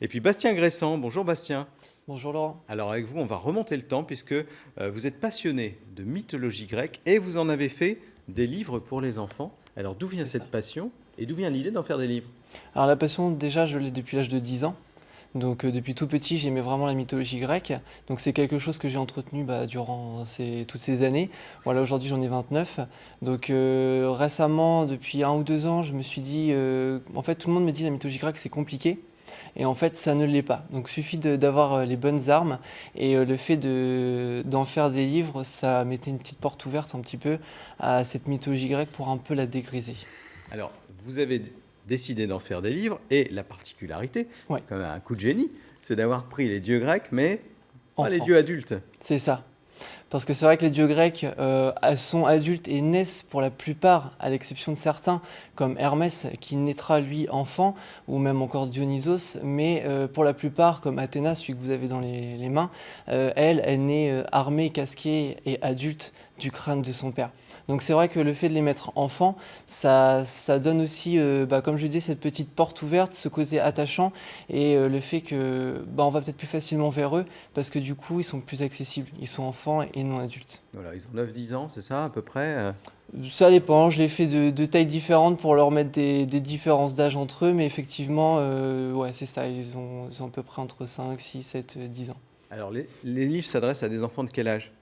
Et puis Bastien Gressan. Bonjour Bastien. Bonjour Laurent. Alors avec vous, on va remonter le temps puisque vous êtes passionné de mythologie grecque et vous en avez fait des livres pour les enfants. Alors d'où vient C'est ça. cette passion et d'où vient l'idée d'en faire des livres? Alors la passion, déjà, je l'ai depuis l'âge de 10 ans. Donc depuis tout petit, j'aimais vraiment la mythologie grecque. Donc c'est quelque chose que j'ai entretenu durant toutes ces années. Voilà, aujourd'hui j'en ai 29. Donc récemment, depuis 1 ou 2 ans, je me suis dit, en fait tout le monde me dit la mythologie grecque c'est compliqué. Et en fait ça ne l'est pas. Donc il suffit d'avoir les bonnes armes. Et le fait d'en faire des livres, ça mettait une petite porte ouverte un petit peu à cette mythologie grecque pour un peu la dégriser. Alors vous avez décidé d'en faire des livres et la particularité, Ouais, comme un coup de génie, c'est d'avoir pris les dieux grecs mais pas les enfant. dieux adultes. C'est ça. Parce que c'est vrai que les dieux grecs sont adultes et naissent pour la plupart, à l'exception de certains, comme Hermès, qui naîtra lui enfant, ou même encore Dionysos, mais pour la plupart, comme Athéna, celui que vous avez dans les mains, elle naît armée, casquée et adulte du crâne de son père. Donc c'est vrai que le fait de les mettre enfants, ça donne aussi, comme je disais, cette petite porte ouverte, ce côté attachant, et le fait que on va peut-être plus facilement vers eux, parce que du coup, ils sont plus accessibles. Ils sont enfants et non adultes. Voilà, ils ont 9-10 ans, c'est ça à peu près. Ça dépend, je les fais de tailles différentes pour leur mettre des différences d'âge entre eux, mais effectivement, ouais, c'est ça, ils ont à peu près entre 5, 6, 7, 10 ans. Alors les livres s'adressent à des enfants de quel âge?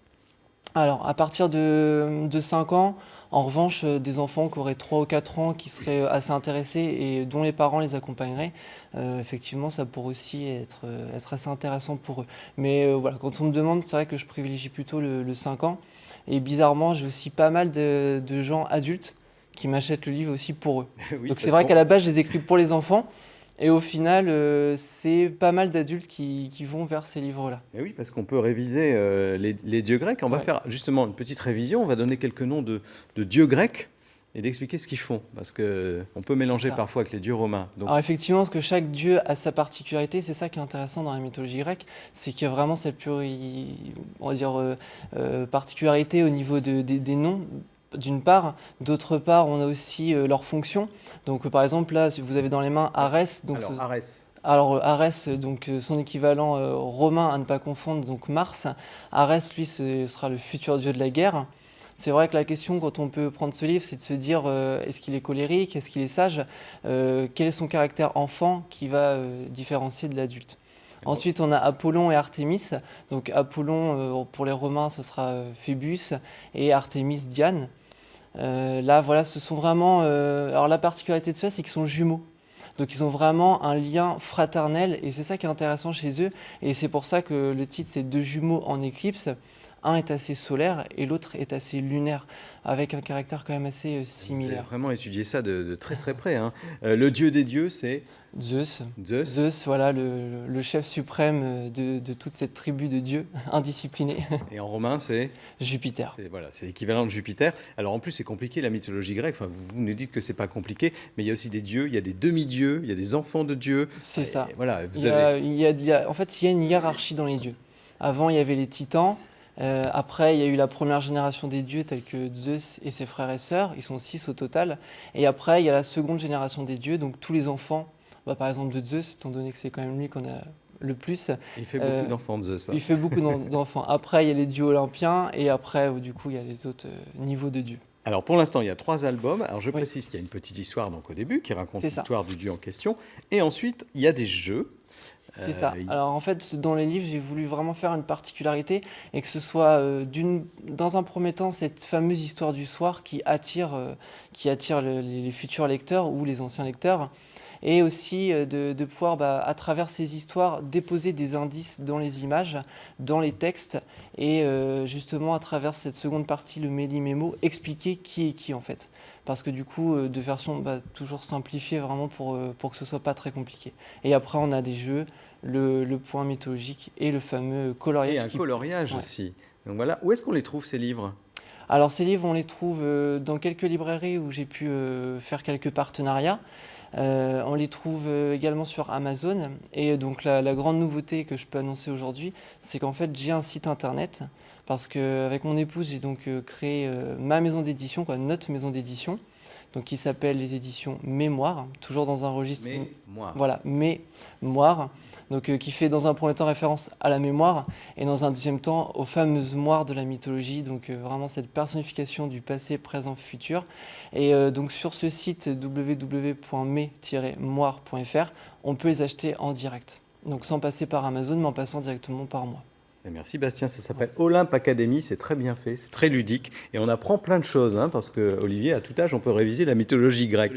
Alors, à partir de 5 ans, en revanche, des enfants qui auraient 3 ou 4 ans qui seraient assez intéressés et dont les parents les accompagneraient, effectivement, ça pourrait aussi être assez intéressant pour eux. Mais voilà, quand on me demande, c'est vrai que je privilégie plutôt le 5 ans. Et bizarrement, j'ai aussi pas mal de gens adultes qui m'achètent le livre aussi pour eux. Oui, Donc c'est parce vrai qu'on qu'à la base, je les écris pour les enfants. Et au final, c'est pas mal d'adultes qui vont vers ces livres-là. Eh oui, parce qu'on peut réviser les dieux grecs. On va Ouais, faire justement une petite révision. On va donner quelques noms de dieux grecs et d'expliquer ce qu'ils font. Parce qu'on peut c'est mélanger ça. parfois avec les dieux romains. Donc, Alors effectivement, parce que chaque dieu a sa particularité, c'est ça qui est intéressant dans la mythologie grecque, c'est qu'il y a vraiment cette on va dire, particularité au niveau des noms, d'une part. D'autre part, on a aussi leurs fonctions. Donc par exemple, là, si vous avez dans les mains Arès, alors, Arès. Arès, donc son équivalent romain à ne pas confondre, donc Mars. Arès, lui, ce sera le futur dieu de la guerre. C'est vrai que la question, quand on peut prendre ce livre, c'est de se dire est-ce qu'il est colérique, est-ce qu'il est sage, quel est son caractère enfant qui va différencier de l'adulte. Ensuite, on a Apollon et Artémis. Donc Apollon, pour les Romains, ce sera Phébus, et Artémis, Diane. Là, voilà, ce sont vraiment. Alors la particularité de ça, c'est qu'ils sont jumeaux. Donc ils ont vraiment un lien fraternel et c'est ça qui est intéressant chez eux. Et c'est pour ça que le titre c'est Deux jumeaux en éclipse. Un est assez solaire et l'autre est assez lunaire, avec un caractère quand même assez Vous avez similaire. vraiment étudié ça de très très près, hein. Le dieu des dieux, c'est Zeus, Zeus. Zeus, voilà le chef suprême de toute cette tribu de dieux indisciplinés. Et en romain, c'est Jupiter. voilà, c'est l'équivalent de Jupiter. Alors en plus, c'est compliqué la mythologie grecque. Enfin, vous nous dites que c'est pas compliqué, mais il y a aussi des dieux, il y a des demi-dieux, il y a des enfants de dieux. C'est Et ça. voilà, vous avez. En fait, il y a une hiérarchie dans les dieux. Avant, il y avait les titans. Après, il y a eu la première génération des dieux tels que Zeus et ses frères et sœurs. Ils sont 6 au total. Et après, il y a la seconde génération des dieux, donc tous les enfants, par exemple de Zeus, étant donné que c'est quand même lui qu'on a le plus. Il fait beaucoup Euh, d'enfants de Zeus, hein. il fait beaucoup d'enfants. Après, il y a les dieux olympiens. Et après, du coup, il y a les autres niveaux de dieux. Alors pour l'instant, il y a 3 albums. Alors je Oui, précise qu'il y a une petite histoire donc au début qui raconte c'est ça. l'histoire du dieu en question. Et ensuite, il y a des jeux. C'est ça. Il- Alors en fait, dans les livres, j'ai voulu vraiment faire une particularité et que ce soit dans un premier temps cette fameuse histoire du soir qui attire les futurs lecteurs ou les anciens lecteurs, et aussi de pouvoir, à travers ces histoires, déposer des indices dans les images, dans les textes, et justement à travers cette seconde partie, le méli-mémo, expliquer qui est qui en fait. Parce que du coup, de version toujours simplifiée vraiment pour que ce soit pas très compliqué. Et après, on a des jeux, le point mythologique et le fameux Et coloriage un qui... coloriage Ouais. aussi. Donc voilà, où est-ce qu'on les trouve ces livres? Alors ces livres, on les trouve dans quelques librairies où j'ai pu faire quelques partenariats. On les trouve également sur Amazon. Et donc la grande nouveauté que je peux annoncer aujourd'hui, c'est qu'en fait j'ai un site internet. Parce qu'avec mon épouse, j'ai donc créé ma maison d'édition, quoi, notre maison d'édition. donc qui s'appelle les éditions Mémoire, toujours dans un registre. Mémoire. Voilà, Mémoire. Donc, qui fait dans un premier temps référence à la mémoire et dans un deuxième temps aux fameuses moires de la mythologie, donc vraiment cette personnification du passé, présent, futur. Et donc sur ce site www.me-moire.fr, on peut les acheter en direct, donc sans passer par Amazon, mais en passant directement par moi. Et merci Bastien, ça s'appelle Olympe Academy, c'est très bien fait, c'est très ludique et on apprend plein de choses, hein, parce que Olivier, à tout âge, on peut réviser la mythologie grecque.